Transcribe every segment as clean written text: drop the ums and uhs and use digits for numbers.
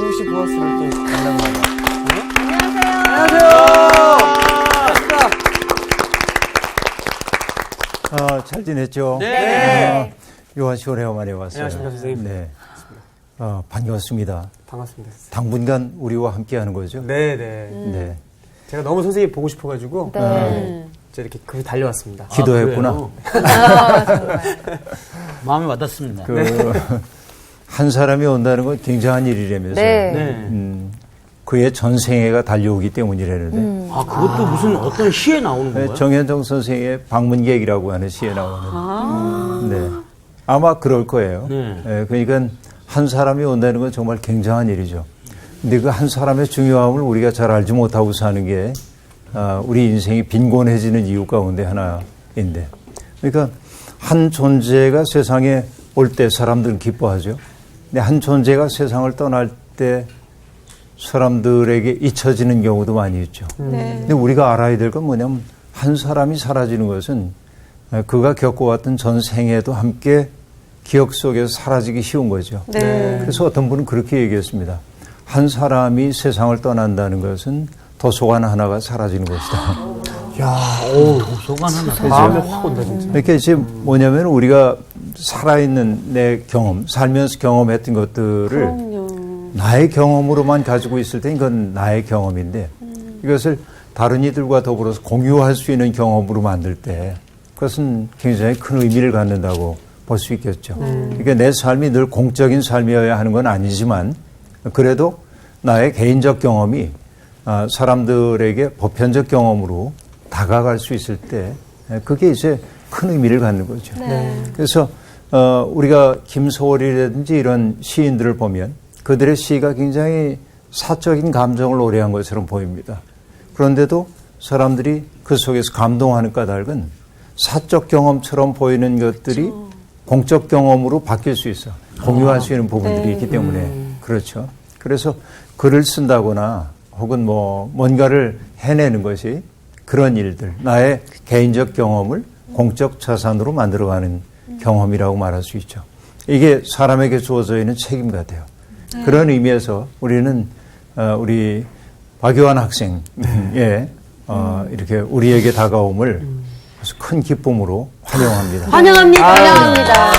루시 보아스를 또 만나는 거예요. 잘 지냈죠? 네. 요한 씨 오래만에 왔어요. 안녕하십니까, 선생님. 네. 반갑습니다. 반갑습니다. 당분간 우리와 함께 하는 거죠? 네네. 네. 제가 너무 선생님 보고 싶어가지고. 네. 제가 이렇게 그 달려왔습니다. 기도했구나. 마음에 와닿습니다. 한 사람이 온다는 건 굉장한 일이라면서요. 네. 네. 그의 전생애가 달려오기 때문이라는데. 아, 그것도 무슨 어떤 시에 나오는 건가요? 정현정 선생의 방문객이라고 하는 시에 나오는. 네. 아마 그럴 거예요. 네. 그러니까 한 사람이 온다는 건 정말 굉장한 일이죠. 근데 그 한 사람의 중요함을 우리가 잘 알지 못하고 사는 게 우리 인생이 빈곤해지는 이유 가운데 하나인데. 그러니까 한 존재가 세상에 올 때 사람들은 기뻐하죠. 근데 한 존재가 세상을 떠날 때 사람들에게 잊혀지는 경우도 많이 있죠. 근데 우리가 알아야 될 건 뭐냐면 한 사람이 사라지는 것은 그가 겪어왔던 전 생애도 함께 기억 속에서 사라지기 쉬운 거죠. 네. 그래서 어떤 분은 그렇게 얘기했습니다. 한 사람이 세상을 떠난다는 것은 도서관 하나가 사라지는 것이다. 야, 도서관 하나. 마음에 확 온다, 진짜. 이렇게 이제 뭐냐면 우리가 살아있는 내 경험, 살면서 경험했던 것들을 나의 경험으로만 가지고 있을 때 이건 나의 경험인데 이것을 다른 이들과 더불어서 공유할 수 있는 경험으로 만들 때 그것은 굉장히 큰 의미를 갖는다고 볼 수 있겠죠. 그러니까 내 삶이 늘 공적인 삶이어야 하는 건 아니지만 그래도 나의 개인적 경험이 사람들에게 보편적 경험으로 다가갈 수 있을 때 그게 이제 큰 의미를 갖는 거죠. 그래서 우리가 김소월이라든지 이런 시인들을 보면 그들의 시가 굉장히 사적인 감정을 노래한 것처럼 보입니다. 그런데도 사람들이 그 속에서 감동하는 까닭은 사적 경험처럼 보이는 것들이 공적 경험으로 바뀔 수 있어. 공유할 수 있는 부분들이 있기 때문에 그렇죠. 그래서 글을 쓴다거나 혹은 뭔가를 해내는 것이 그런 일들, 나의 개인적 경험을 공적 자산으로 만들어가는 경험이라고 말할 수 있죠. 이게 사람에게 주어져 있는 책임 같아요. 그런 의미에서 우리는 우리 박유한 학생의 이렇게 우리에게 다가옴을 아주 큰 기쁨으로 환영합니다. 환영합니다. 환영합니다.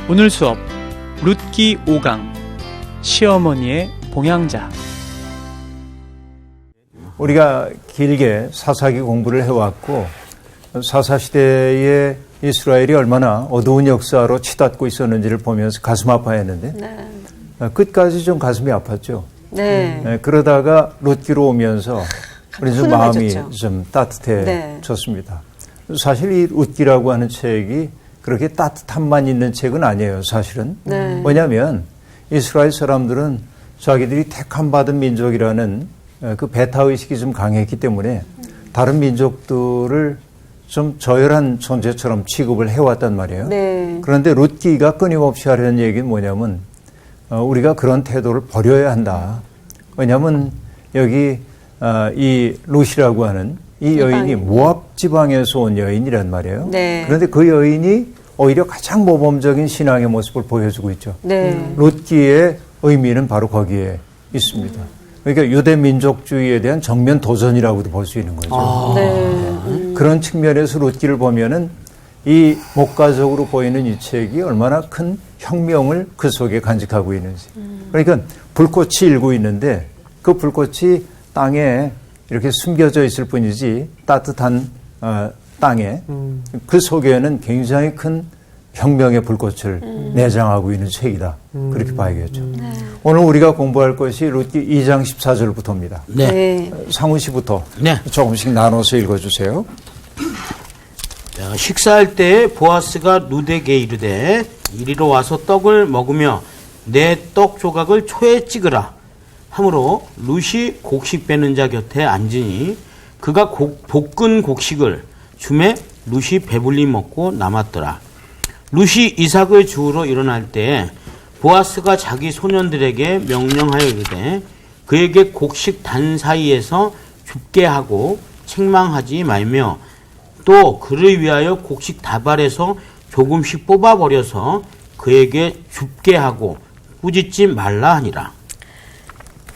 오늘 수업 룻기 5강 시어머니의 봉양자. 우리가 길게 사사기 공부를 해왔고 사사시대의 이스라엘이 얼마나 어두운 역사로 치닫고 있었는지를 보면서 가슴 아파했는데 끝까지 좀 가슴이 아팠죠. 네. 그러다가 룻기로 오면서 우리 좀 마음이 좀 따뜻해졌습니다. 사실 이 룻기라고 하는 책이 그렇게 따뜻함만 있는 책은 아니에요. 사실은. 뭐냐면 이스라엘 사람들은 자기들이 택함받은 민족이라는 그 배타의식이 좀 강했기 때문에 다른 민족들을 좀 저열한 존재처럼 취급을 해왔단 말이에요. 그런데 룻기가 끊임없이 하려는 얘기는 뭐냐면 우리가 그런 태도를 버려야 한다. 왜냐하면 여기 이 룻이라고 하는 이 여인이 모압 지방에서 온 여인이란 말이에요. 그런데 그 여인이 오히려 가장 모범적인 신앙의 모습을 보여주고 있죠. 룻기의 의미는 바로 거기에 있습니다. 그러니까 유대 민족주의에 대한 정면 도전이라고도 볼 수 있는 거죠. 그런 측면에서 룻기를 보면은 이 목가적으로 보이는 이 책이 얼마나 큰 혁명을 그 속에 간직하고 있는지. 그러니까 불꽃이 일고 있는데 그 불꽃이 땅에 이렇게 숨겨져 있을 뿐이지 따뜻한 땅에 그 속에는 굉장히 큰 혁명의 불꽃을 내장하고 있는 책이다. 그렇게 봐야겠죠. 오늘 우리가 공부할 것이 룻기 2장 14절부터입니다. 상훈 씨부터 조금씩 나눠서 읽어주세요. 식사할 때에 보아스가 룻에게 이르되 이리로 와서 떡을 먹으며 내 떡 조각을 초에 찍으라 하므로 룻이 곡식 빼는 자 곁에 앉으니 그가 볶은 곡식을 주매 룻이 배불리 먹고 남았더라. 룻이 이삭을 주우러 일어날 때에 보아스가 자기 소년들에게 명령하여 이르되 그에게 곡식 단 사이에서 줍게 하고 책망하지 말며 또 그를 위하여 곡식 다발에서 조금씩 뽑아버려서 그에게 줍게 하고 꾸짖지 말라 하니라.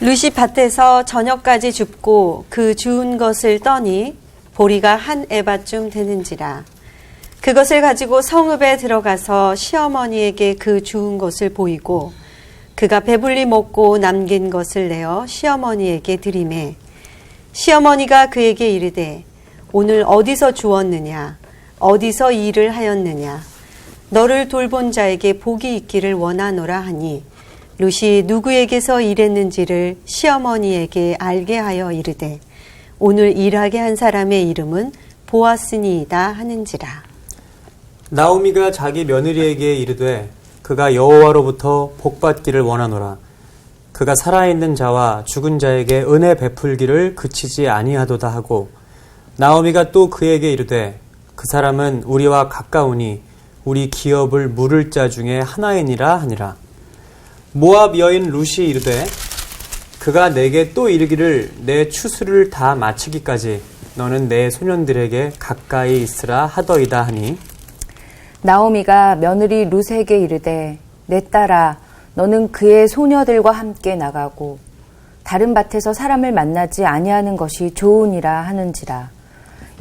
룻이 밭에서 저녁까지 줍고 그 주운 것을 떠니 보리가 한 에바쯤 되는지라. 그것을 가지고 성읍에 들어가서 시어머니에게 그 주운 것을 보이고 그가 배불리 먹고 남긴 것을 내어 시어머니에게 드리매 시어머니가 그에게 이르되 오늘 어디서 주었느냐 어디서 일을 하였느냐 너를 돌본 자에게 복이 있기를 원하노라 하니 룻이 누구에게서 일했는지를 시어머니에게 알게 하여 이르되 오늘 일하게 한 사람의 이름은 보아스니이다 하는지라. 나오미가 자기 며느리에게 이르되 그가 여호와로부터 복받기를 원하노라. 그가 살아있는 자와 죽은 자에게 은혜 베풀기를 그치지 아니하도다 하고 나오미가 또 그에게 이르되 그 사람은 우리와 가까우니 우리 기업을 물을 자 중에 하나이니라 하니라. 모압 여인 룻이 이르되 그가 내게 또 이르기를 내 추수를 다 마치기까지 너는 내 소년들에게 가까이 있으라 하더이다 하니 나오미가 며느리 룻에게 이르되 내 딸아 너는 그의 소녀들과 함께 나가고 다른 밭에서 사람을 만나지 아니하는 것이 좋으니라 하는지라.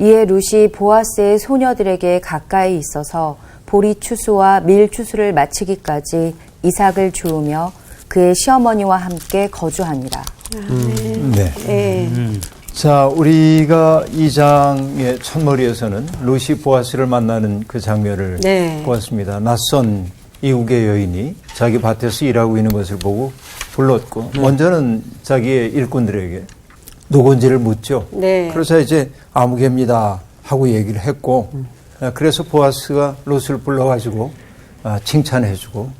이에 룻이 보아스의 소녀들에게 가까이 있어서 보리 추수와 밀 추수를 마치기까지 이삭을 주우며 그의 시어머니와 함께 거주하니라. 네. 네. 자, 우리가 이 장의 첫머리에서는 룻이 보아스를 만나는 그 장면을 네. 보았습니다. 낯선 이국의 여인이 자기 밭에서 일하고 있는 것을 보고 불렀고 먼저는 자기의 일꾼들에게 누군지를 묻죠. 네. 그래서 이제 아무개입니다 하고 얘기를 했고 그래서 보아스가 룻을 불러가지고 칭찬해주고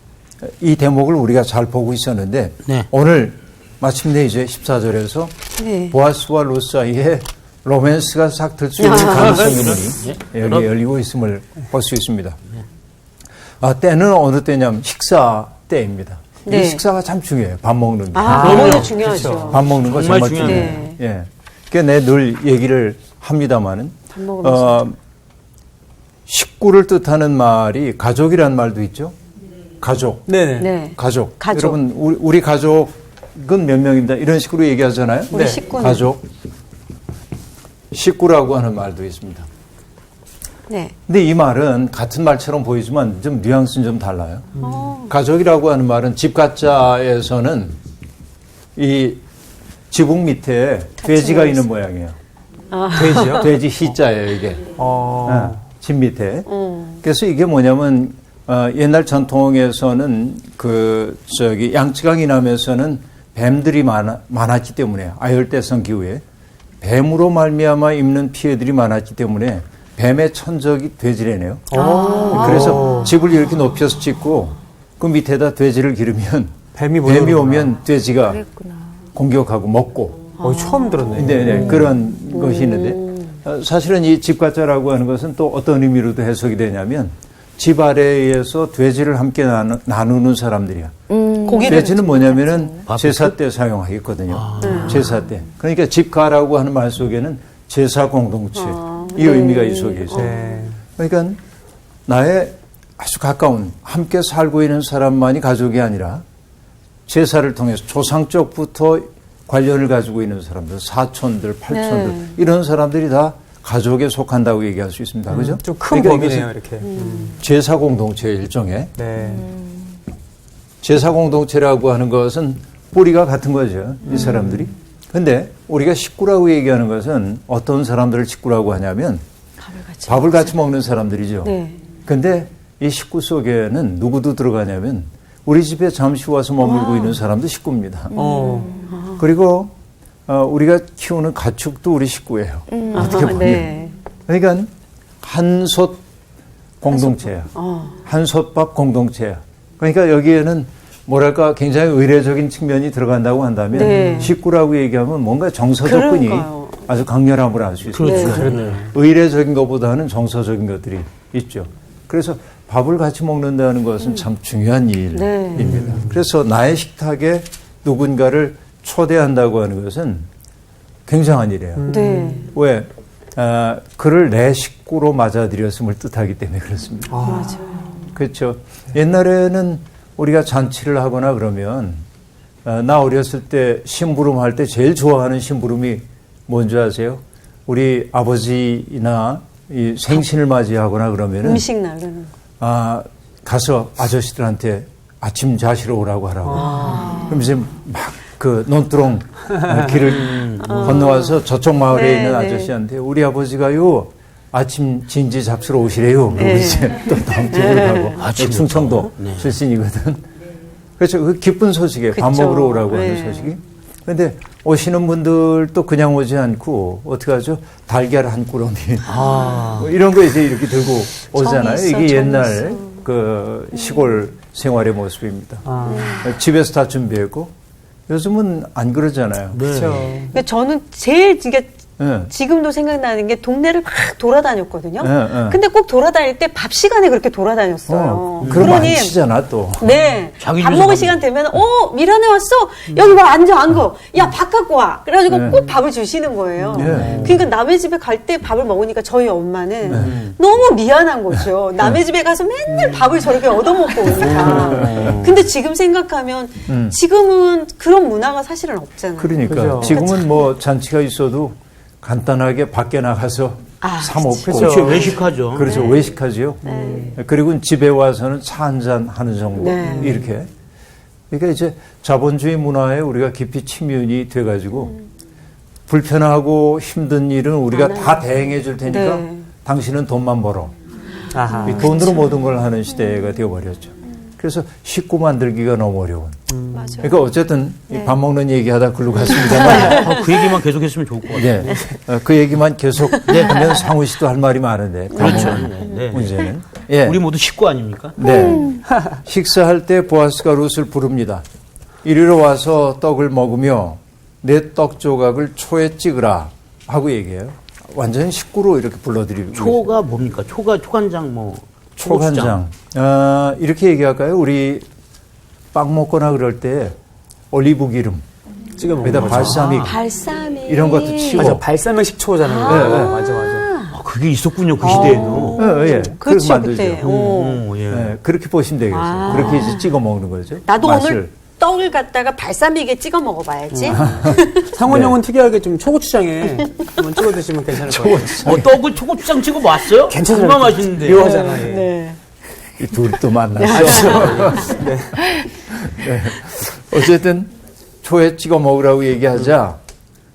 이 대목을 우리가 잘 보고 있었는데 네. 오늘 마침내 이제 14절에서 네. 보아스와 룻 사이에 로맨스가 싹 들 수 있는 가능성이 여기 열리고 있음을 볼 수 있습니다. 때는 어느 때냐면 식사 때입니다. 네. 이 식사가 참 중요해요. 밥 먹는 게. 너무 중요하죠. 밥 먹는 거 정말 정말 중요해요. 중요해요. 예. 그러니까 내가 늘 얘기를 합니다마는 밥 먹으면서. 식구를 뜻하는 말이 가족이라는 말도 있죠. 가족. 네네. 네. 가족. 가족. 여러분 우리 가족은 몇 명입니다. 이런 식으로 얘기하잖아요. 우리 식구는. 가족. 식구라고 하는 말도 있습니다. 네. 근데 이 말은 같은 말처럼 보이지만 좀 뉘앙스는 좀 달라요. 가족이라고 하는 말은 집가짜에서는 이 지붕 밑에 돼지가 있는 모양이에요. 돼지요? 돼지 희자예요, 이게. 집 밑에. 그래서 이게 뭐냐면 옛날 전통에서는 양치강이 나면서는 뱀들이 많았기 때문에 아열대성 기후에 뱀으로 말미암아 입는 피해들이 많았기 때문에 뱀의 천적이 돼지래네요. 그래서 집을 이렇게 높여서 짓고 그 밑에다 돼지를 기르면 뱀이 오면 돼지가 공격하고 먹고. 처음 들었네. 네, 그런 것이 있는데 사실은 이 집가짜라고 하는 것은 또 어떤 의미로도 해석이 되냐면 집 아래에서 돼지를 함께 나누는 사람들이야. 돼지는 뭐냐면은 제사 때 사용하겠거든요. 제사 때. 그러니까 집가라고 하는 말 속에는 제사 공동체 이 의미가 이 속에 있어요. 그러니까 나의 아주 가까운 함께 살고 있는 사람만이 가족이 아니라 제사를 통해서 조상 쪽부터 관련을 가지고 있는 사람들, 사촌들, 팔촌들 이런 사람들이 다 가족에 속한다고 얘기할 수 있습니다. 그죠? 좀 큰 그러니까 범위네요, 이렇게. 제사 공동체의 일종의 네. 제사 공동체라고 하는 것은 뿌리가 같은 거죠. 이 사람들이. 근데 우리가 식구라고 얘기하는 것은 어떤 사람들을 식구라고 하냐면 밥을 같이 먹는 사람들이죠. 네. 근데 이 식구 속에는 누구도 들어가냐면 우리 집에 잠시 와서 머물고 있는 사람도 식구입니다. 그리고 우리가 키우는 가축도 우리 식구예요. 어떻게 보면. 네. 그러니까 한솥 공동체야. 한솥밥 공동체야. 그러니까 여기에는 뭐랄까 굉장히 의례적인 측면이 들어간다고 한다면 네. 식구라고 얘기하면 뭔가 정서적 끈이 그러니까요. 아주 강렬함을 알 수 있습니다. 그렇네요. 의례적인 것보다는 정서적인 것들이 있죠. 그래서 밥을 같이 먹는다는 것은 참 중요한 일입니다. 그래서 나의 식탁에 누군가를 초대한다고 하는 것은 굉장한 일이에요. 네. 왜? 그를 내 식구로 맞아들였음을 뜻하기 때문에 그렇습니다. 맞아요. 그렇죠. 옛날에는 우리가 잔치를 하거나 그러면 나 어렸을 때 심부름 할 때 제일 좋아하는 심부름이 뭔지 아세요? 우리 아버지나 이 생신을 맞이하거나 그러면은 음식 나르는 거. 가서 아저씨들한테 아침 자시러 오라고 하라고. 그럼 이제 막 그 논두렁 길을 건너와서 저쪽 마을에 네, 있는 네. 아저씨한테 우리 아버지가요 아침 진지 잡수러 오시래요. 그리고 이제 또 다음 집으로 가고. 충청도 출신이거든. 그렇죠. 그 기쁜 소식에 밥 그쵸. 먹으러 오라고 네. 하는 소식이. 그런데 오시는 분들도 그냥 오지 않고 어떻게 하죠? 달걀 한 꾸러미 뭐 이런 거 이제 이렇게 들고 오잖아요. 정이 있어, 이게 정이 옛날 있어. 그 시골 생활의 모습입니다. 집에서 다 준비했고 요즘은 안 그러잖아요. 그렇죠. 그러니까 저는 제일 네. 지금도 생각나는 게 동네를 막 돌아다녔거든요. 네. 근데 꼭 돌아다닐 때 밥 시간에 그렇게 돌아다녔어요. 그럼 안 치잖아 또. 네. 자기 밥 집에서 먹을 밥 시간 되면, 미란에 왔어? 여기 와, 앉아. 야, 밥 갖고 와. 그래가지고 꼭 밥을 주시는 거예요. 네. 그러니까 남의 집에 갈 때 밥을 먹으니까 저희 엄마는 너무 미안한 거죠. 남의 집에 가서 맨날 밥을 저렇게 얻어먹고 오니까. 근데 지금 생각하면 지금은 그런 문화가 사실은 없잖아요. 그러니까 그죠. 지금은 뭐 잔치가 있어도 간단하게 밖에 나가서 사 먹고 그렇죠. 외식하죠. 그렇죠. 외식하지요. 그리고 집에 와서는 차 한잔 하는 정도. 네. 이렇게. 그러니까 이제 자본주의 문화에 우리가 깊이 침륜이 돼가지고 불편하고 힘든 일은 우리가 다 대행해 줄 테니까 네. 당신은 돈만 벌어. 아하. 이 돈으로 모든 걸 하는 시대가 되어버렸죠. 그래서 식구 만들기가 너무 어려운. 맞아요. 그러니까 어쨌든 이 밥 먹는 얘기하다 글로 갔습니다만 그 얘기만 계속했으면 좋을 것 같아요. 네. 그 얘기만 계속 하면 상우 씨도 할 말이 많은데. 그렇죠. 네. 문제는. 예. 우리 모두 식구 아닙니까? 네. 식사할 때 보아스가 룻을 부릅니다. 이리로 와서 떡을 먹으며 내 떡 조각을 초에 찍으라 하고 얘기해요. 완전히 식구로 이렇게 불러드리고. 초가 뭡니까? 초간장 뭐. 초간장. 이렇게 얘기할까요? 우리 빵 먹거나 그럴 때 올리브 기름. 찍어 거기다 먹는 발사믹. 발사믹. 이런 것도 치고. 맞아, 발사믹 식초잖아요. 네. 맞아. 그게 있었군요, 그 시대에도. 예. 그렇게 그렇죠, 만들죠. 그때. 예. 예, 그렇게 보시면 되겠어요. 그렇게 이제 찍어 먹는 거죠. 나도 맛을. 오늘 떡을 갖다가 발사믹에 찍어 먹어봐야지. 상원 네. 형은 특이하게 좀 초고추장에 한번 찍어 드시면 괜찮을 것 같아요. 떡을 초고추장 찍어 봤어요? 괜찮아요. 정말 맛있는데. 묘하잖아. 예. 네. 이 둘이 또 만났어. 네. 어쨌든 초에 찍어 먹으라고 얘기하자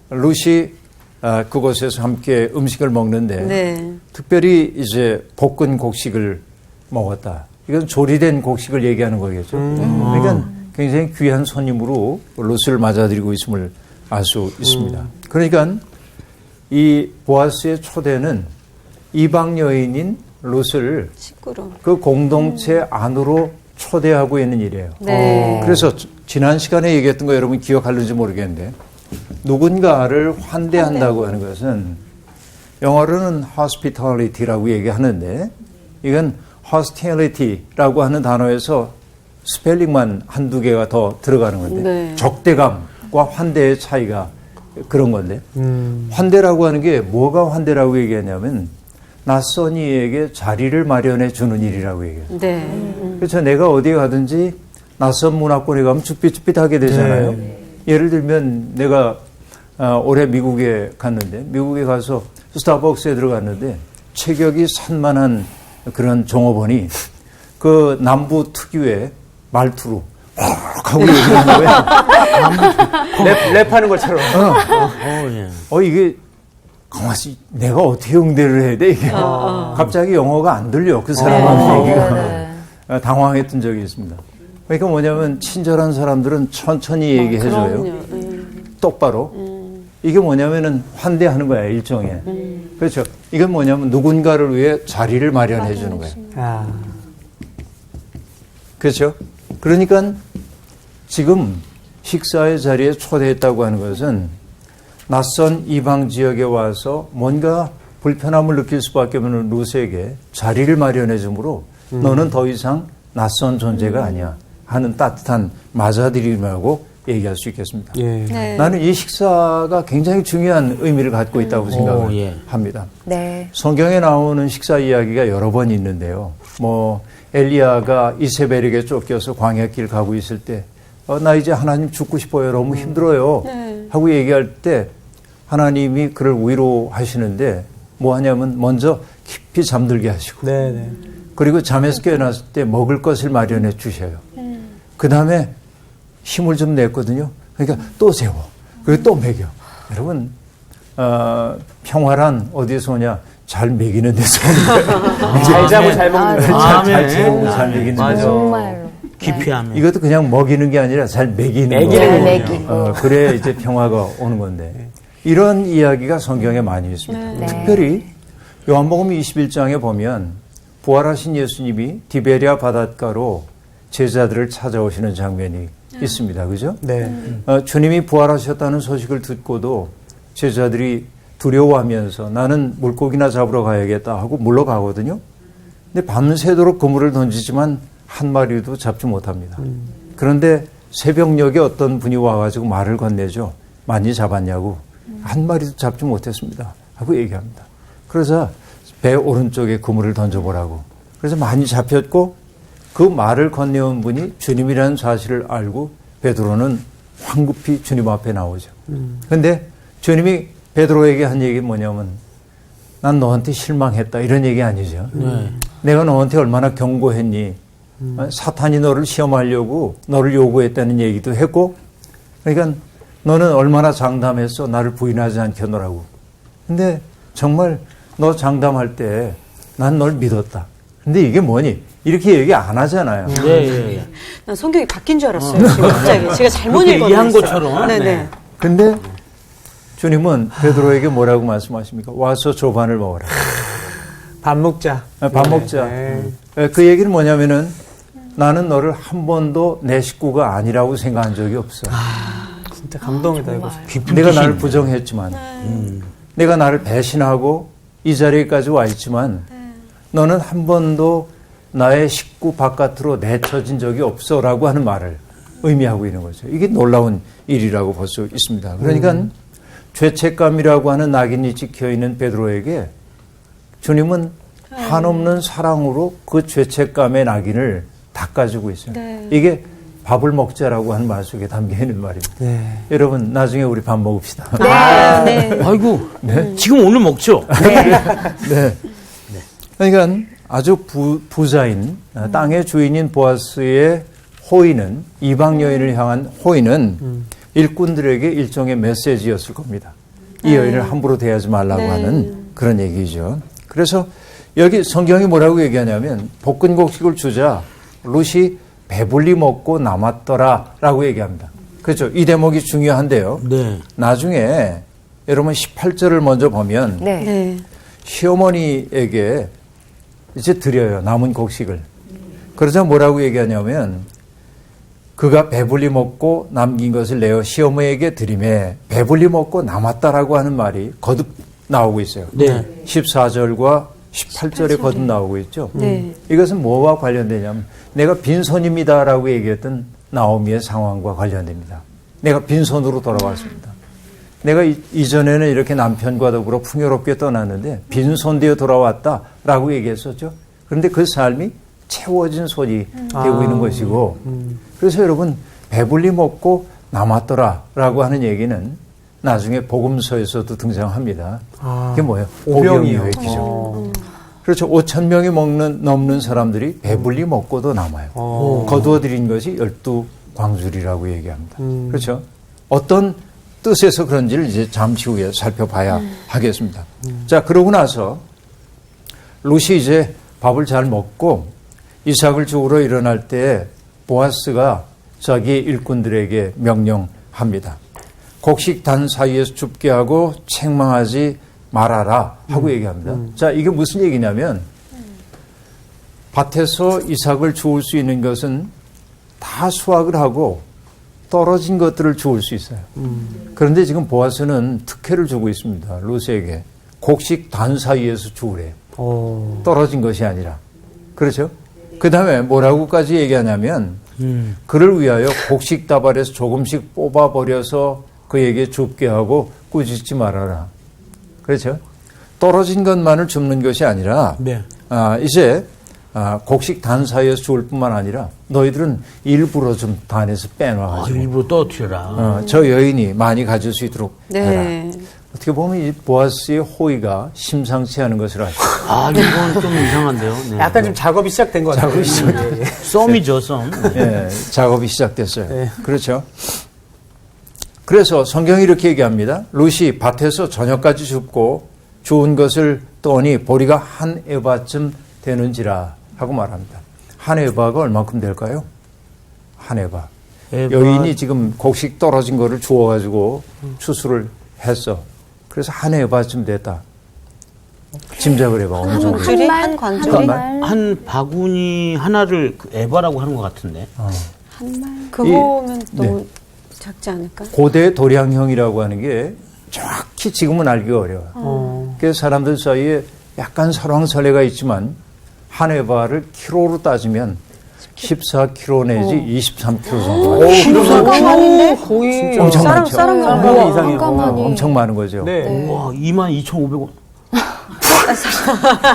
룻이 그곳에서 함께 음식을 먹는데 네. 특별히 이제 볶은 곡식을 먹었다. 이건 조리된 곡식을 얘기하는 거겠죠. 그러니까 굉장히 귀한 손님으로 룻을 맞아들이고 있음을 알 수 있습니다. 그러니까 이 보아스의 초대는 이방 여인인 룻을 식구로. 그 공동체 안으로 초대하고 있는 일이에요. 네. 그래서 지난 시간에 얘기했던 거 여러분 기억하는지 모르겠는데 누군가를 환대한다고 하는 것은 영어로는 hospitality라고 얘기하는데 이건 hostility라고 하는 단어에서 스펠링만 한두 개가 더 들어가는 건데 네. 적대감과 환대의 차이가 그런 건데 환대라고 하는 게 뭐가 환대라고 얘기하냐면 낯선 이에게 자리를 마련해 주는 일이라고 얘기해요. 네. 그렇죠. 내가 어디에 가든지 낯선 문화권에 가면 쭈삣쭈삣하게 되잖아요. 예를 들면 내가 올해 미국에 갔는데 미국에 가서 스타벅스에 들어갔는데 체격이 산만한 그런 종업원이 그 남부 특유의 말투로 하고 얘기하는 거예요. 랩하는 것처럼. 예. 이게 가만히 내가 어떻게 응대를 해야 돼 이게 갑자기 영어가 안 들려 그 사람한테 얘기가 당황했던 적이 있습니다. 그러니까 뭐냐면 친절한 사람들은 천천히 얘기해줘요. 그럼요. 똑바로. 이게 뭐냐면은 환대하는 거야 일종의. 그렇죠. 이건 뭐냐면 누군가를 위해 자리를 마련해 주는 거예요. 아, 그렇죠. 그러니까 지금 식사의 자리에 초대했다고 하는 것은 낯선 이방 지역에 와서 뭔가 불편함을 느낄 수밖에 없는 룻에게 자리를 마련해 주므로 너는 더 이상 낯선 존재가 아니야 하는 따뜻한 맞아들임하고 얘기할 수 있겠습니다. 예. 네. 나는 이 식사가 굉장히 중요한 의미를 갖고 있다고 생각을 예. 합니다. 네. 성경에 나오는 식사 이야기가 여러 번 있는데요. 엘리야가 이세벨에게 쫓겨서 광야길 가고 있을 때, 나 이제 하나님 죽고 싶어요. 너무 힘들어요. 네. 하고 얘기할 때 하나님이 그를 위로하시는데 뭐 하냐면 먼저 깊이 잠들게 하시고 네, 네. 그리고 잠에서 깨어났을 때 먹을 것을 마련해 주셔요. 그 다음에 힘을 좀 냈거든요. 그러니까 또 세워. 그리고 또 먹여. 여러분, 평화란 어디서 오냐? 잘 먹이는 데서 오는 거예요. 잘 자고 잘 먹는 거. 잘 채우고 잘 먹이는 맞아. 데서. 정말로. 기피하면. 이것도 그냥 먹이는 게 아니라 잘 먹이는 먹이는 거예요. 거군요. 그래 이제 평화가 오는 건데. 이런 이야기가 성경에 많이 있습니다. 네. 특별히 요한복음 21장에 보면 부활하신 예수님이 디베리아 바닷가로 제자들을 찾아오시는 장면이 있습니다. 그죠? 네. 주님이 부활하셨다는 소식을 듣고도 제자들이 두려워하면서 나는 물고기나 잡으러 가야겠다 하고 물러가거든요. 근데 밤새도록 그물을 던지지만 한 마리도 잡지 못합니다. 그런데 새벽녘에 어떤 분이 와가지고 말을 건네죠. 많이 잡았냐고. 한 마리도 잡지 못했습니다. 하고 얘기합니다. 그래서 배 오른쪽에 그물을 던져보라고. 그래서 많이 잡혔고 그 말을 건네온 분이 주님이라는 사실을 알고 베드로는 황급히 주님 앞에 나오죠. 그런데 주님이 베드로에게 한 얘기는 뭐냐면 난 너한테 실망했다 이런 얘기 아니죠. 내가 너한테 얼마나 경고했니. 사탄이 너를 시험하려고 너를 요구했다는 얘기도 했고 그러니까 너는 얼마나 장담했어. 나를 부인하지 않겠노라고. 근데 정말 너 장담할 때 난 널 믿었다. 근데 이게 뭐니? 이렇게 얘기 안 하잖아요. 예. 난 성경이 바뀐 줄 알았어요. 지금 갑자기 제가 잘못 그렇게 얘기한 읽었어요. 것처럼. 네네. 네. 근데 주님은 베드로에게 뭐라고 말씀하십니까? 와서 조반을 먹어라. 밥 먹자. 밥 먹자. 네. 그 얘기는 뭐냐면은 나는 너를 한 번도 내 식구가 아니라고 생각한 적이 없어. 진짜 감동이다 이거. 내가 나를 부정했지만, 내가 나를 배신하고 이 자리에까지 와 있지만, 너는 한 번도 나의 식구 바깥으로 내쳐진 적이 없어라고 하는 말을 의미하고 있는 거죠. 이게 놀라운 일이라고 볼 수 있습니다. 그러니까 죄책감이라고 하는 낙인이 찍혀 있는 베드로에게 주님은 한없는 사랑으로 그 죄책감의 낙인을 닦아주고 있어요. 네. 이게 밥을 먹자라고 하는 말 속에 담겨 있는 말입니다. 네. 여러분 나중에 우리 밥 먹읍시다. 네. 아이고. 지금 오늘 먹죠? 네. 그러니까 아주 부자인 땅의 주인인 보아스의 호의는 이방 여인을 향한 호의는 일꾼들에게 일종의 메시지였을 겁니다. 이 여인을 함부로 대하지 말라고 하는 그런 얘기죠. 그래서 여기 성경이 뭐라고 얘기하냐면 볶은 곡식을 주자 룻이 배불리 먹고 남았더라라고 얘기합니다. 그렇죠. 이 대목이 중요한데요. 네. 나중에 여러분 18절을 먼저 보면 네. 네. 시어머니에게 이제 드려요. 남은 곡식을. 그러자 뭐라고 얘기하냐면 그가 배불리 먹고 남긴 것을 내어 시어머니에게 드리매 배불리 먹고 남았다라고 하는 말이 거듭 나오고 있어요. 네. 14절과 18절에 거듭 나오고 있죠. 네. 이것은 뭐와 관련되냐면 내가 빈손입니다라고 얘기했던 나오미의 상황과 관련됩니다. 내가 빈손으로 돌아왔습니다. 내가 이전에는 이렇게 남편과 더불어 풍요롭게 떠났는데 빈손 되어 돌아왔다라고 얘기했었죠. 그런데 그 삶이 채워진 손이 되고 있는 것이고 그래서 여러분 배불리 먹고 남았더라라고 하는 얘기는 나중에 복음서에서도 등장합니다. 그게 뭐예요? 오병이요. 얘기죠. 그렇죠. 5,000명이 넘는 사람들이 배불리 먹고도 남아요. 거두어 들인 것이 12광줄이라고 얘기합니다. 그렇죠. 어떤 뜻에서 그런지를 이제 잠시 후에 살펴봐야 하겠습니다. 자, 그러고 나서 룻이 이제 밥을 잘 먹고 이삭을 주우러 일어날 때 보아스가 자기 일꾼들에게 명령합니다. 곡식 단 사이에서 줍게 하고 책망하지 말아라 하고 얘기합니다. 자, 이게 무슨 얘기냐면 밭에서 이삭을 주울 수 있는 것은 다 수확을 하고 떨어진 것들을 주울 수 있어요. 그런데 지금 보아스는 특혜를 주고 있습니다. 룻에게. 곡식 단 사이에서 주우래요. 떨어진 것이 아니라. 그렇죠? 그 다음에 뭐라고까지 얘기하냐면 그를 위하여 곡식다발에서 조금씩 뽑아버려서 그에게 줍게 하고 꾸짖지 말아라. 그렇죠? 떨어진 것만을 줍는 것이 아니라 네. 이제 곡식 단 사이에서 줄 뿐만 아니라 너희들은 일부러 좀 단에서 빼놔가지고 일부러 떠트려라. 저 여인이 많이 가질 수 있도록 네. 해라. 어떻게 보면 이 보아스의 호의가 심상치 않은 것을 알죠. 이건 좀 이상한데요. 네. 약간 좀 작업이 시작된 것 같아요. 작업이 시작된 썸이죠, 썸. 예, 작업이 시작됐어요. 네. 그렇죠. 그래서 성경이 이렇게 얘기합니다. 룻이 밭에서 저녁까지 줍고 주운 것을 떠니 보리가 한 에바쯤 되는지라 하고 말합니다. 한 에바가 얼마큼 될까요? 한 에바. 여인이 지금 곡식 떨어진 거를 주워가지고 추수를 했어. 그래서 한 에바쯤 됐다. 짐작을 해봐. 어느 정도. 광줄이? 한 광줄이? 한 말? 한 바구니 하나를 그 에바라고 하는 것 같은데. 그거면 너무 작지 않을까? 고대 도량형이라고 하는 게 정확히 지금은 알기가 어려워요. 그래서 사람들 사이에 약간 설왕설래가 있지만 한 에바를 킬로로 따지면 14kg 내지 23kg 정도. 거의 엄청 쌀 많죠. 쌀은 한 거 가지 이상이에요. 엄청 많은 거죠. 네. 우와, 22,500원.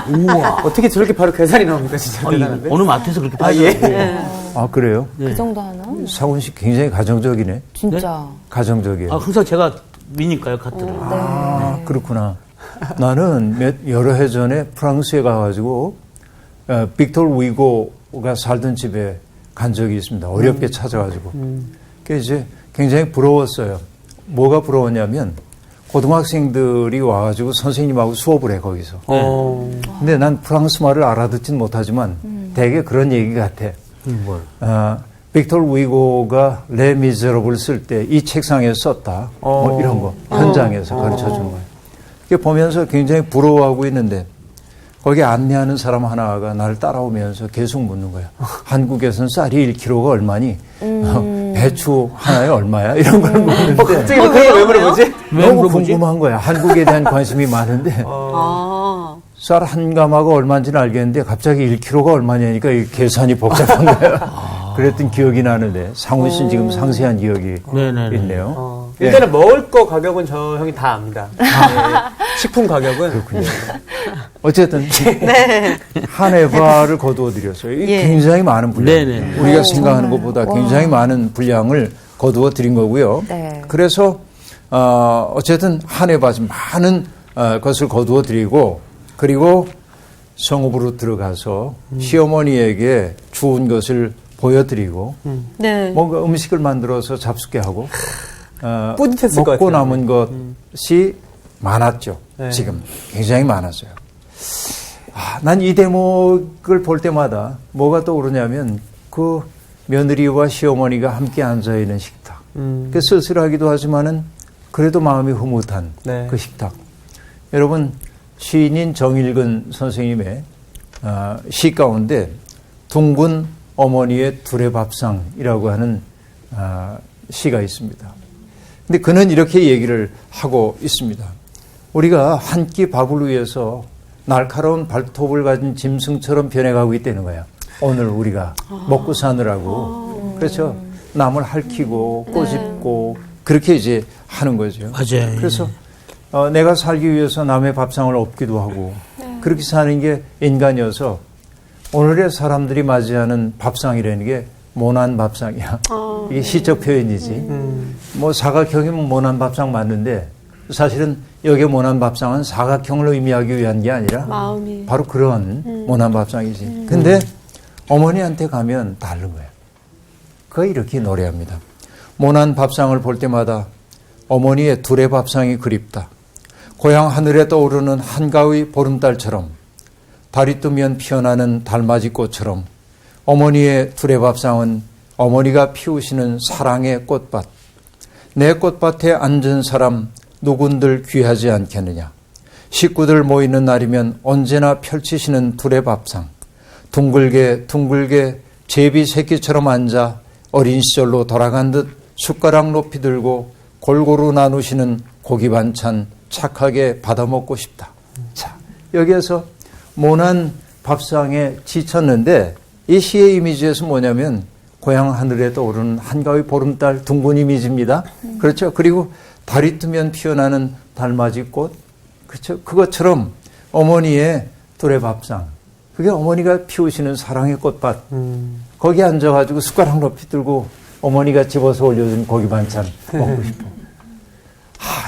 우와. 어떻게 저렇게 바로 계산이 나옵니까? 진짜 대단한데. 어느 마트에서 그렇게 팔죠. 예. 아, 그래요? 그 정도 하나? 사훈 씨 굉장히 가정적이네. 진짜. 가정적이에요. 항상 제가 미니까요, 카트를. 그렇구나. 나는 여러 해 전에 프랑스에 가가지고 빅토르 위고가 살던 집에 간 적이 있습니다. 어렵게 찾아가지고. 그게 이제 굉장히 부러웠어요. 뭐가 부러웠냐면 고등학생들이 와가지고 선생님하고 수업을 해 거기서. 근데 난 프랑스 말을 알아듣진 못하지만 되게 그런 얘기 같아. 뭘? 빅토르 위고가 레 미제러블 쓸 때 이 책상에 썼다. 뭐 이런 거 현장에서 가르쳐 주는 거예요. 그게 보면서 굉장히 부러워하고 있는데 거기 안내하는 사람 하나가 나를 따라오면서 계속 묻는 거야. 한국에서는 쌀이 1kg가 얼마니? 배추 하나에 얼마야? 이런 걸 묻는데 갑자기 그런 걸 왜 물어보지? 너무 궁금한 거야. 한국에 대한 관심이 많은데 쌀 한 가마가 얼마인지는 알겠는데 갑자기 1kg가 얼마냐니까 이 계산이 복잡한 거야. 그랬던 기억이 나는데 상훈 씨는 지금 상세한 기억이 네네네. 있네요. 일단은 먹을 거 가격은 저 형이 다 압니다. 네. 식품 가격은. 그렇군요. 어쨌든 한 에바를 거두어 드렸어요. 이게 굉장히 많은 분량. 네네. 우리가 생각하는 것보다 굉장히 많은 분량을 거두어 드린 거고요. 네. 그래서 어쨌든 한 에바 좀 많은 것을 거두어 드리고 그리고 성읍으로 들어가서 시어머니에게 주운 것을 보여드리고 네. 뭔가 음식을 만들어서 잡숫게 하고 뿌듯했을 것 먹고 같아요. 남은 것이 많았죠. 네. 지금 굉장히 많았어요. 난 이 대목을 볼 때마다 뭐가 떠오르냐면 그 며느리와 시어머니가 함께 앉아있는 식탁. 그 쓸쓸하기도 하지만은 그래도 마음이 흐뭇한 네. 그 식탁. 여러분 시인인 정일근 선생님의 시 가운데 둥근 어머니의 두레밥상이라고 하는 시가 있습니다. 근데 그는 이렇게 얘기를 하고 있습니다. 우리가 한 끼 밥을 위해서 날카로운 발톱을 가진 짐승처럼 변해가고 있다는 거예요. 오늘 우리가 먹고 사느라고. 그렇죠. 남을 핥히고 꼬집고 그렇게 이제 하는 거죠. 맞아요. 그래서 내가 살기 위해서 남의 밥상을 엎기도 하고 그렇게 사는 게 인간이어서 오늘의 사람들이 맞이하는 밥상이라는 게 모난 밥상이야. 이게 시적 표현이지. 뭐 사각형이면 모난 밥상 맞는데 사실은 여기에 모난 밥상은 사각형을 의미하기 위한 게 아니라 마음이. 바로 그런 모난 밥상이지. 근데 어머니한테 가면 다른 거예요. 그가 이렇게 노래합니다. 모난 밥상을 볼 때마다 어머니의 둘의 밥상이 그립다. 고향 하늘에 떠오르는 한가위 보름달처럼 달이 뜨면 피어나는 달맞이 꽃처럼 어머니의 둘의 밥상은 어머니가 피우시는 사랑의 꽃밭. 내 꽃밭에 앉은 사람 누군들 귀하지 않겠느냐. 식구들 모이는 날이면 언제나 펼치시는 둘의 밥상. 둥글게 둥글게 제비 새끼처럼 앉아 어린 시절로 돌아간 듯 숟가락 높이 들고 골고루 나누시는 고기 반찬 착하게 받아먹고 싶다. 자, 여기에서 모난 밥상에 지쳤는데 이 시의 이미지에서 뭐냐면 고향 하늘에 떠오르는 한가위 보름달 둥근 이미지입니다. 그렇죠. 그리고 달이 뜨면 피어나는 달맞이 꽃. 그렇죠. 그것처럼 어머니의 두레밥상. 그게 어머니가 피우시는 사랑의 꽃밭. 거기 앉아가지고 숟가락 높이 들고 어머니가 집어서 올려준 고기 반찬 먹고 싶어.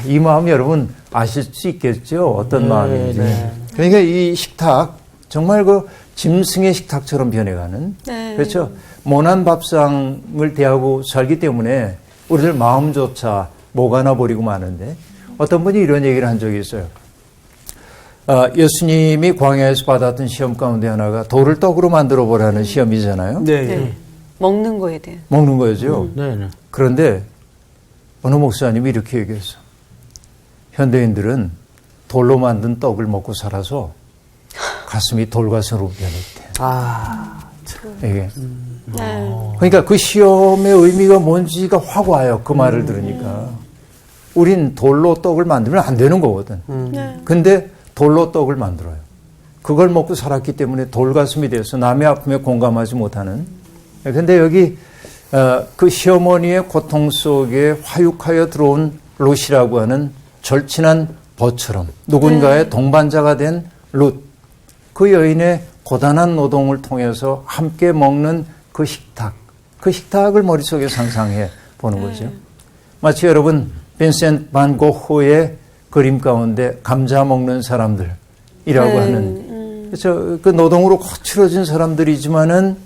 이 마음 여러분 아실 수 있겠죠? 어떤 마음인지. 그러니까 이 식탁 정말 그 짐승의 식탁처럼 변해가는. 그렇죠. 모난 밥상을 대하고 살기 때문에 우리들 마음조차 목아나 버리고 마는데 어떤 분이 이런 얘기를 한 적이 있어요. 예수님이 광야에서 받았던 시험 가운데 하나가 돌을 떡으로 만들어 보라는 시험이잖아요. 네. 먹는 거에 대한. 먹는 거죠. 네. 그런데 어느 목사님이 이렇게 얘기했어. 현대인들은 돌로 만든 떡을 먹고 살아서 가슴이 돌가슴으로 변했대. 이게. 그러니까 그 시험의 의미가 뭔지가 확 와요. 그 말을 들으니까. 우린 돌로 떡을 만들면 안 되는 거거든. 근데 돌로 떡을 만들어요. 그걸 먹고 살았기 때문에 돌가슴이 돼서 남의 아픔에 공감하지 못하는. 근데 여기 그 시어머니의 고통 속에 화육하여 들어온 롯이라고 하는 절친한 벗처럼 누군가의 동반자가 된 롯. 그 여인의 고단한 노동을 통해서 함께 먹는 그 식탁. 그 식탁을 머릿속에 상상해 보는 거죠. 마치 여러분 빈센트 반 고흐의 그림 가운데 감자 먹는 사람들이라고 하는 그렇죠. 그 노동으로 거칠어진 사람들이지만은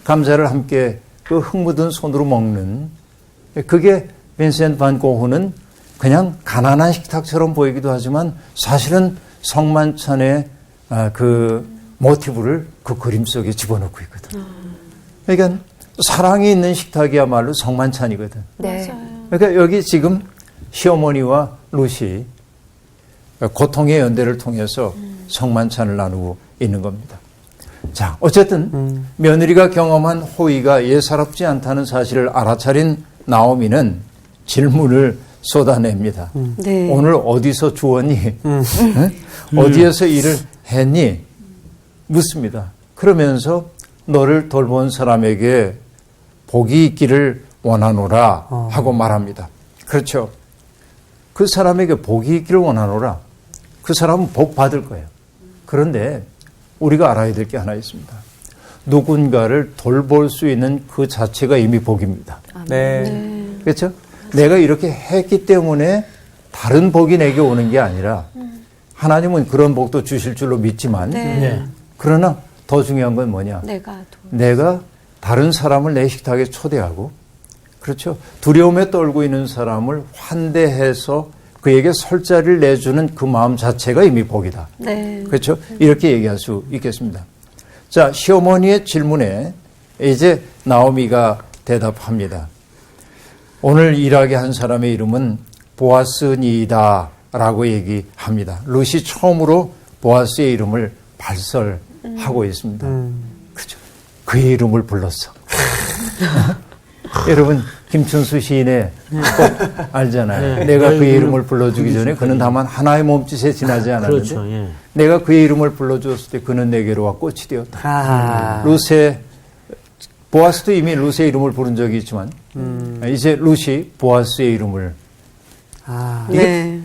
감자를 함께 그 흙 묻은 손으로 먹는 그게 빈센트 반 고흐는 그냥 가난한 식탁처럼 보이기도 하지만 사실은 성만찬의 그 모티브를 그 그림 속에 집어넣고 있거든. 그러니까 사랑이 있는 식탁이야말로 성만찬이거든. 네. 그러니까 여기 지금 시어머니와 롯이 고통의 연대를 통해서 성만찬을 나누고 있는 겁니다. 자, 어쨌든 며느리가 경험한 호의가 예사롭지 않다는 사실을 알아차린 나오미는 질문을 쏟아냅니다. 네. 오늘 어디서 주웠니? 응? 어디에서 일을 했니? 묻습니다. 그러면서 너를 돌본 사람에게 복이 있기를 원하노라 하고 말합니다. 그렇죠. 그 사람에게 복이 있기를 원하노라. 그 사람은 복 받을 거예요. 그런데 우리가 알아야 될 게 하나 있습니다. 누군가를 돌볼 수 있는 그 자체가 이미 복입니다. 네. 그렇죠? 내가 이렇게 했기 때문에 다른 복이 내게 오는 게 아니라 하나님은 그런 복도 주실 줄로 믿지만 그러나 더 중요한 건 뭐냐? 내가 다른 사람을 내 식탁에 초대하고 그렇죠? 두려움에 떨고 있는 사람을 환대해서 그에게 설 자리를 내주는 그 마음 자체가 이미 복이다. 그렇죠? 이렇게 얘기할 수 있겠습니다. 자, 시어머니의 질문에 이제 나오미가 대답합니다. 오늘 일하게 한 사람의 이름은 보아스니이다 라고 얘기합니다. 롯이 처음으로 보아스의 이름을 발설하고 있습니다. 그렇죠? 그의 이름을 불렀어. 여러분 김춘수 시인의 꼭 알잖아요. 내가 그의 이름을 불러주기 전에 그는 다만 하나의 몸짓에 지나지 않았는데 그렇죠. 내가 그의 이름을 불러주었을 때 그는 내게로 와 꽃이 되었다. 롯의 보아스도 이미 롯의 이름을 부른 적이 있지만 이제 롯이 보아스의 이름을 이게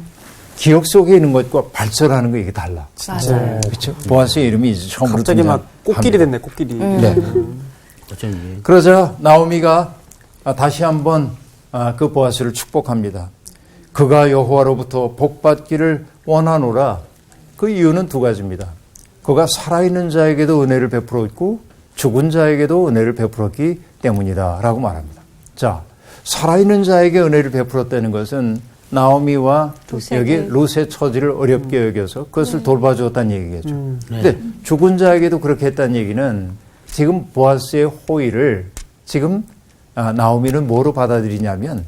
기억 속에 있는 것과 발설하는 거 이게 달라. 맞아요. 그렇죠? 보아스의 이름이 이제 처음으로 갑자기 막 꽃길이 됐네, 꽃길이. 네. 어쩐지. 그러자 나오미가 다시 한번 그 보아스를 축복합니다. 그가 여호와로부터 복받기를 원하노라. 그 이유는 두 가지입니다. 그가 살아있는 자에게도 은혜를 베풀었고 죽은 자에게도 은혜를 베풀었기 때문이다 라고 말합니다. 자, 살아있는 자에게 은혜를 베풀었다는 것은 나오미와 여기 롯의 처지를 어렵게 여겨서 그것을 돌봐주었다는 얘기겠죠. 근데 죽은 자에게도 그렇게 했다는 얘기는 지금 보아스의 호의를 지금 나오미는 뭐로 받아들이냐면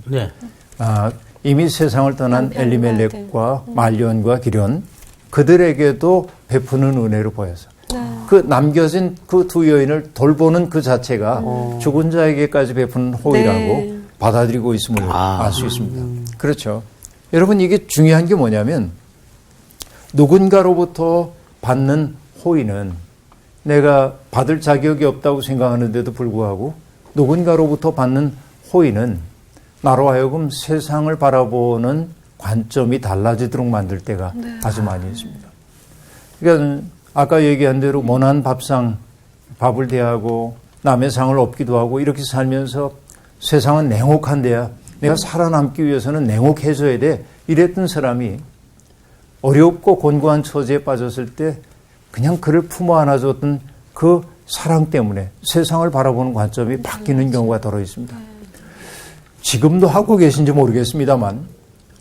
이미 세상을 떠난 엘리멜렉과 말리온과 기련 그들에게도 베푸는 은혜로 보여서 그 남겨진 그 두 여인을 돌보는 그 자체가 죽은 자에게까지 베푸는 호의라고 받아들이고 있음을 알 수 있습니다. 그렇죠. 여러분 이게 중요한 게 뭐냐면 누군가로부터 받는 호의는 내가 받을 자격이 없다고 생각하는데도 불구하고 누군가로부터 받는 호의는 나로 하여금 세상을 바라보는 관점이 달라지도록 만들 때가 아주 많이 있습니다. 그러니까 아까 얘기한 대로 모난 밥을 대하고 남의 상을 업기도 하고 이렇게 살면서 세상은 냉혹한 데야. 내가 살아남기 위해서는 냉혹해져야 돼. 이랬던 사람이 어렵고 곤고한 처지에 빠졌을 때 그냥 그를 품어 안아줬던 그 사랑 때문에 세상을 바라보는 관점이 바뀌는 경우가 더러 있습니다. 지금도 하고 계신지 모르겠습니다만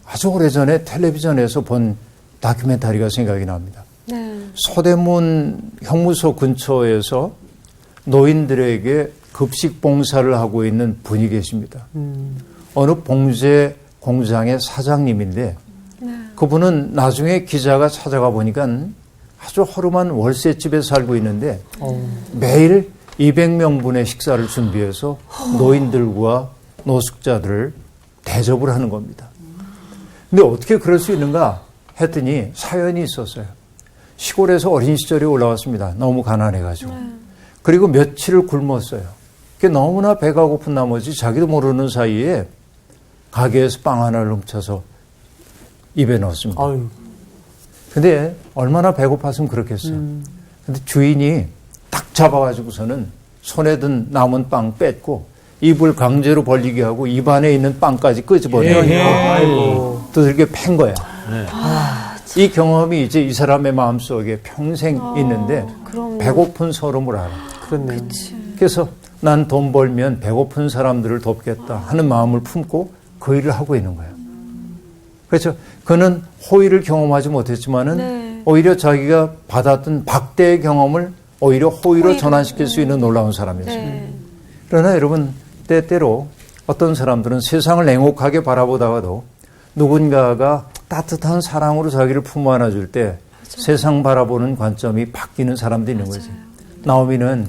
아주 오래전에 텔레비전에서 본 다큐멘터리가 생각이 납니다. 서대문 형무소 근처에서 노인들에게 급식 봉사를 하고 있는 분이 계십니다. 어느 봉제 공장의 사장님인데 그분은 나중에 기자가 찾아가 보니까 아주 허름한 월세집에 살고 있는데 매일 200명분의 식사를 준비해서 노인들과 노숙자들을 대접을 하는 겁니다. 근데 어떻게 그럴 수 있는가 했더니 사연이 있었어요. 시골에서 어린 시절에 올라왔습니다. 너무 가난해가지고. 그리고 며칠을 굶었어요. 그게 너무나 배가 고픈 나머지 자기도 모르는 사이에 가게에서 빵 하나를 훔쳐서 입에 넣었습니다. 근데 얼마나 배고팠으면 그렇겠어요. 근데 주인이 딱 잡아가지고서는 손에 든 남은 빵 뺐고 입을 강제로 벌리게 하고 입 안에 있는 빵까지 끄집어내고 두들겨 팬 거야. 이 경험이 이제 이 사람의 마음속에 평생 있는데 배고픈 서름을 알아. 그렇네요. 그래서 난 돈 벌면 배고픈 사람들을 돕겠다 하는 마음을 품고 그 일을 하고 있는 거예요. 그렇죠. 그는 호의를 경험하지 못했지만은 오히려 자기가 받았던 박대의 경험을 오히려 호의로 전환시킬 수 있는 놀라운 사람이었습니다. 그러나 여러분 때때로 어떤 사람들은 세상을 냉혹하게 바라보다가도 누군가가 따뜻한 사랑으로 자기를 품어 안아줄 때 세상 바라보는 관점이 바뀌는 사람도 있는 거지. 나오미는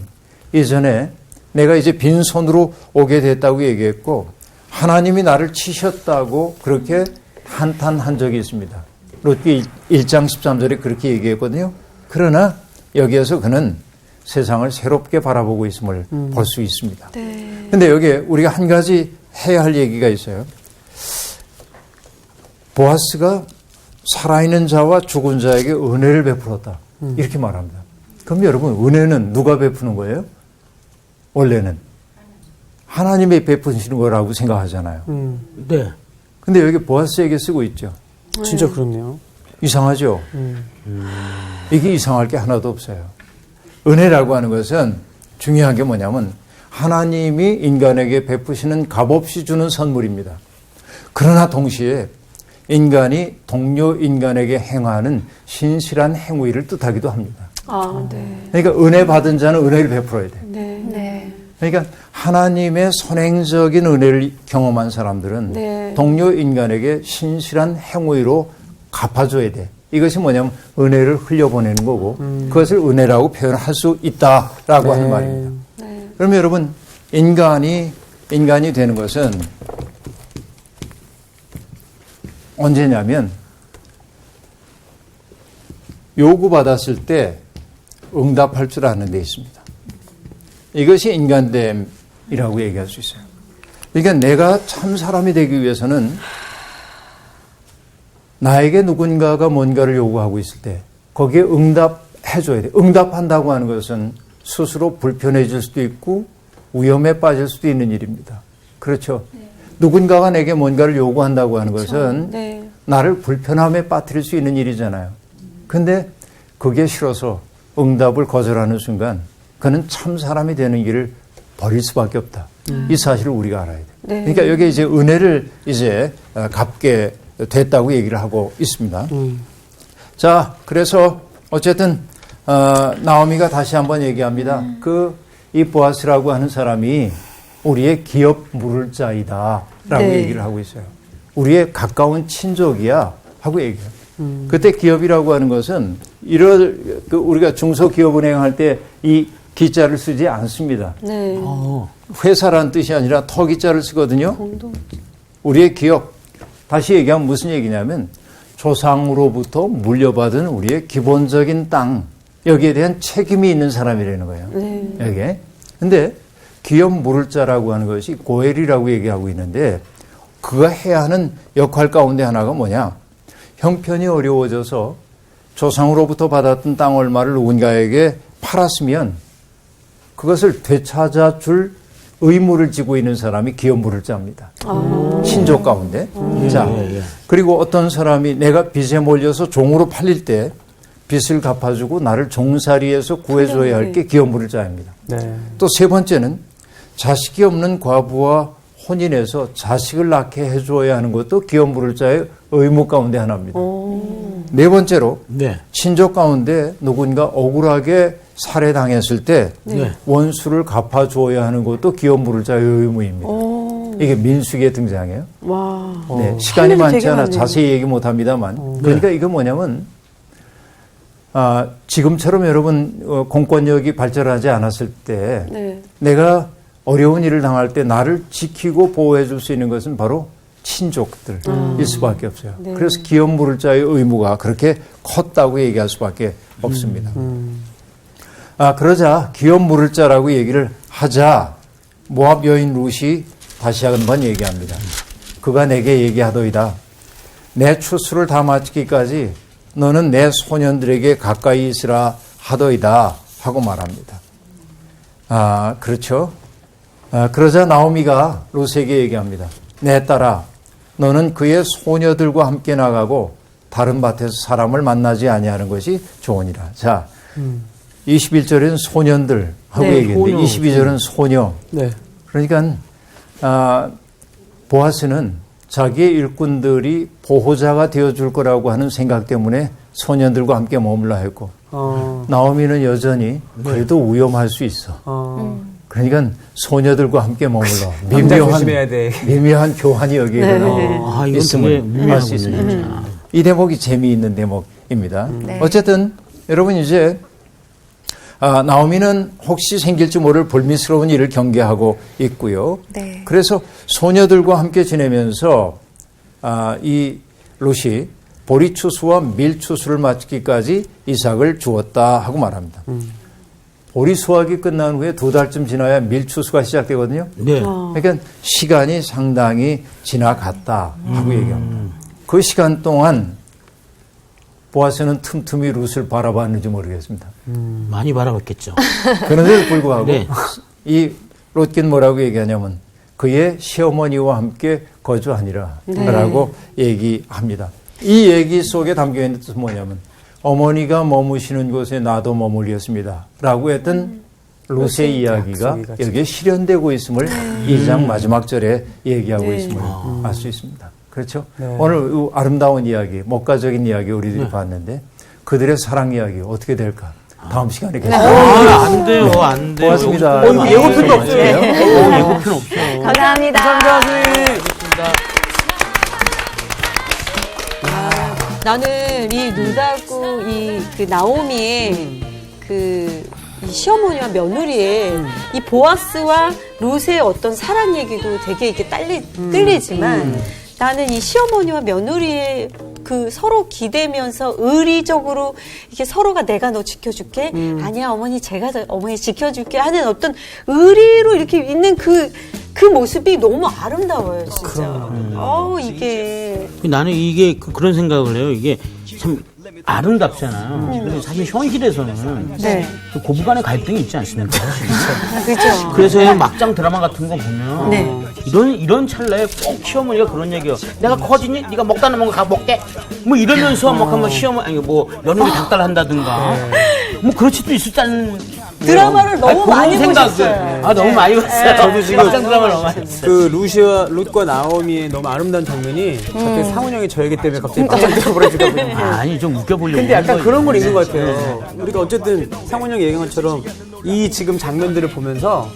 이전에 내가 이제 빈손으로 오게 됐다고 얘기했고 하나님이 나를 치셨다고 그렇게 한탄한 적이 있습니다. 룻기 1장 13절에 그렇게 얘기했거든요. 그러나 여기에서 그는 세상을 새롭게 바라보고 있음을 볼 수 있습니다. 그런데 여기에 우리가 한 가지 해야 할 얘기가 있어요. 보아스가 살아있는 자와 죽은 자에게 은혜를 베풀었다. 이렇게 말합니다. 그럼 여러분 은혜는 누가 베푸는 거예요? 원래는 하나님이 베푸시는 거라고 생각하잖아요. 네. 근데 여기 보아스에게 쓰고 있죠. 진짜 그렇네요. 이상하죠? 이게 이상할 게 하나도 없어요. 은혜라고 하는 것은 중요한 게 뭐냐면 하나님이 인간에게 베푸시는 값없이 주는 선물입니다. 그러나 동시에 인간이 동료 인간에게 행하는 신실한 행위를 뜻하기도 합니다. 그러니까 은혜 받은 자는 은혜를 베풀어야 돼. 그러니까 하나님의 선행적인 은혜를 경험한 사람들은 동료 인간에게 신실한 행위로 갚아줘야 돼. 이것이 뭐냐면 은혜를 흘려보내는 거고 그것을 은혜라고 표현할 수 있다라고 하는 말입니다. 그러면 여러분 인간이 되는 것은 언제냐면 요구받았을 때 응답할 줄 아는 데 있습니다. 이것이 인간됨이라고 얘기할 수 있어요. 그러니까 내가 참 사람이 되기 위해서는 나에게 누군가가 뭔가를 요구하고 있을 때 거기에 응답해줘야 돼. 응답한다고 하는 것은 스스로 불편해질 수도 있고 위험에 빠질 수도 있는 일입니다. 그렇죠? 누군가가 내게 뭔가를 요구한다고 하는 것은 나를 불편함에 빠뜨릴 수 있는 일이잖아요. 근데 그게 싫어서 응답을 거절하는 순간 그는 참 사람이 되는 길을 버릴 수밖에 없다. 이 사실을 우리가 알아야 돼. 그러니까 여기 이제 은혜를 이제 갚게 됐다고 얘기를 하고 있습니다. 자, 그래서 어쨌든 나오미가 다시 한번 얘기합니다. 이 보아스라고 하는 사람이 우리의 기업 물을 자이다라고 얘기를 하고 있어요. 우리의 가까운 친족이야 하고 얘기해요. 그때 기업이라고 하는 것은 우리가 중소기업은행 할 때 이 기자를 쓰지 않습니다. 회사라는 뜻이 아니라 터기자를 쓰거든요. 우리의 기업, 다시 얘기하면 무슨 얘기냐면 조상으로부터 물려받은 우리의 기본적인 땅, 여기에 대한 책임이 있는 사람이라는 거예요. 여기에. 근데 기업 물을 자라고 하는 것이 고엘이라고 얘기하고 있는데 그가 해야 하는 역할 가운데 하나가 뭐냐? 형편이 어려워져서 조상으로부터 받았던 땅 얼마를 누군가에게 팔았으면 그것을 되찾아 줄 의무를 지고 있는 사람이 기업 물을 자입니다. 친족 가운데. 자, 그리고 어떤 사람이 내가 빚에 몰려서 종으로 팔릴 때 빚을 갚아주고 나를 종살이에서 구해줘야 할 게 기업 물을 자입니다. 네. 또 세 번째는 자식이 없는 과부와 혼인해서 자식을 낳게 해줘야 하는 것도 기업 물을 자의 의무 가운데 하나입니다. 네 번째로 네. 친족 가운데 누군가 억울하게 살해당했을 때 네. 원수를 갚아줘야 하는 것도 기업 물을 자의 의무입니다. 이게 민수기에 등장해요. 와. 네, 시간이 할 일이 많지 되게 않아 많네요. 자세히 얘기 못합니다만 그러니까 이거 뭐냐면 지금처럼 여러분 공권력이 발전하지 않았을 때 네. 내가 어려운 일을 당할 때 나를 지키고 보호해 줄 수 있는 것은 바로 친족들일 수밖에 없어요. 네. 그래서 기업 물을 자의 의무가 그렇게 컸다고 얘기할 수밖에 없습니다. 그러자 기업 물을 자라고 얘기를 하자 모압 여인 룻이 다시 한번 얘기합니다. 그가 내게 얘기하더이다. 내 추수를 다 마치기까지 너는 내 소년들에게 가까이 있으라 하더이다 하고 말합니다. 그렇죠. 그러자 나오미가 룻에게 얘기합니다. 내 딸아, 너는 그의 소녀들과 함께 나가고 다른 밭에서 사람을 만나지 아니하는 것이 좋으니라. 자, 21절은 소년들 하고 네, 얘기했는데 소녀. 22절은 소녀. 네. 그러니까 보아스는 자기의 일꾼들이 보호자가 되어줄 거라고 하는 생각 때문에 소년들과 함께 머물러 했고 나오미는 여전히 그래도 위험할 수 있어. 그러니까 소녀들과 함께 머물러 조심해야 돼. 미묘한 교환이 여기에 네. 이건 되게 있음을 알 수 미묘하군요. 있습니다. 이 대목이 재미있는 대목입니다. 네. 어쨌든 여러분 이제 나오미는 혹시 생길지 모를 불미스러운 일을 경계하고 있고요. 네. 그래서 소녀들과 함께 지내면서 이 룻이 보리추수와 밀추수를 마치기까지 이삭을 주었다 하고 말합니다. 보리 수확이 끝난 후에 2달쯤 지나야 밀추수가 시작되거든요. 네. 그러니까 시간이 상당히 지나갔다 하고 얘기합니다. 그 시간 동안 보아스는 틈틈이 룻을 바라봤는지 모르겠습니다. 많이 바라봤겠죠. 그런데도 불구하고 네. 이 롯긴 뭐라고 얘기하냐면 그의 시어머니와 함께 거주하니라 라고 얘기합니다. 이 얘기 속에 담겨있는 뜻은 뭐냐면 어머니가 머무시는 곳에 나도 머물렸습니다 라고 했던 롯의 이야기가 여기에 실현되고 있음을 2장 마지막 절에 얘기하고 있음을 알 수 있습니다. 그렇죠? 네. 오늘 이 아름다운 이야기, 목가적인 이야기 우리들이 봤는데 그들의 사랑 이야기 어떻게 될까? 다음 시간에 계속 안 돼요, 안 돼요. 고맙습니다. 예고편도 없어요. 예고편 없어. 감사합니다. 나는 이 룻하고 그 나오미의 이 시어머니와 며느리의 이 보아스와 룻의 어떤 사랑 얘기도 되게 이렇게 끌리지만 나는 이 시어머니와 며느리의 그 서로 기대면서 의리적으로 이렇게 서로가 내가 너 지켜줄게 아니야 어머니 제가 어머니 지켜줄게 하는 어떤 의리로 이렇게 있는 그 모습이 너무 아름다워요 진짜. 이게 나는 이게 그런 생각을 해요. 이게 참 아름답잖아요. 근데 사실 현실에서는 네. 그 고부간의 갈등이 있지 않습니까? 그렇죠. 그래서 막장 드라마 같은 거 보면 네. 이런 찰나에 꼭 시어머니가 그런 얘기해요. 내가 커지니 네가 먹다 남은 거 가 먹게. 뭐 이러면서 막 하면 시어머니 아니 뭐 며느리 닭달 한다든가. 뭐 그럴 수도 있었다는 드라마를 너무 그런 많이 생각을 보셨어요. 너무 많이 봤어요. 저도 지금 막장 드라마를 너무 많이 봤어요. 그 룻과 나오미의 너무 아름다운 장면이 갑자기 상훈 형이 저 얘기 때문에 갑자기 깜짝 놀라지거든요. 아니 좀 웃겨보려고. 근데 약간 하는 그런 건 거지. 있는 것 같아요. 우리가 어쨌든 상훈 형이 얘기한 것처럼 이 지금 장면들을 보면서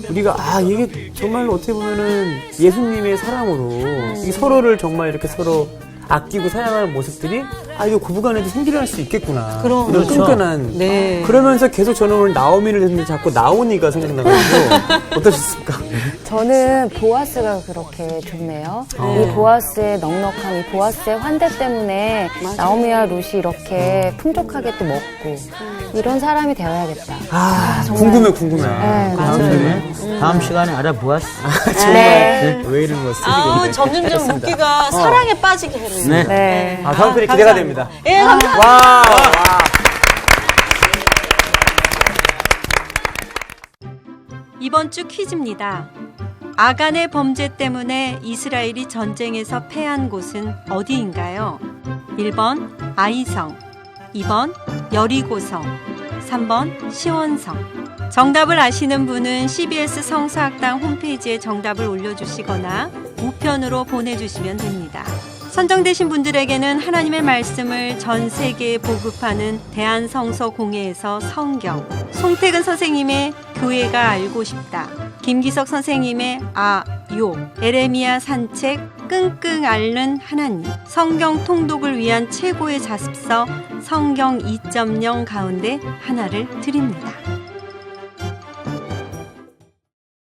우리가 이게 정말로 어떻게 보면은 예수님의 사랑으로 이 서로를 정말 이렇게 서로 아끼고 사랑하는 모습들이 이거 고부간에도 생기할 수 있겠구나. 그럼, 이런 그렇죠. 끈끈한. 네. 그러면서 계속 저는 오늘 나오미를 듣는데 자꾸 나오니가 생각나가지고 어떠셨습니까? 저는 보아스가 그렇게 좋네요. 이 보아스의 넉넉함, 이 보아스의 환대 때문에 나오미와 룻이 이렇게 풍족하게 또 먹고 이런 사람이 되어야겠다. 궁금해. 네, 다음 다음 시간에 알아보았어. 네. 왜 이런 거 쓰시고 아우, 저는 좀 룻기가 사랑에 빠지게 해요. 네. 네. 다음 편이 기대가 됩니다. 예, 감사합니다. 와. 이번 주 퀴즈입니다. 아간의 범죄 때문에 이스라엘이 전쟁에서 패한 곳은 어디인가요? 1번 아이성, 2번 여리고성, 3번 시원성. 정답을 아시는 분은 CBS 성서학당 홈페이지에 정답을 올려주시거나 우편으로 보내주시면 됩니다. 선정되신 분들에게는 하나님의 말씀을 전 세계에 보급하는 대한성서공회에서 성경, 송태근 선생님의 교회가 알고 싶다, 김기석 선생님의 에레미야 산책, 끙끙 앓는 하나님, 성경 통독을 위한 최고의 자습서 성경 2.0 가운데 하나를 드립니다.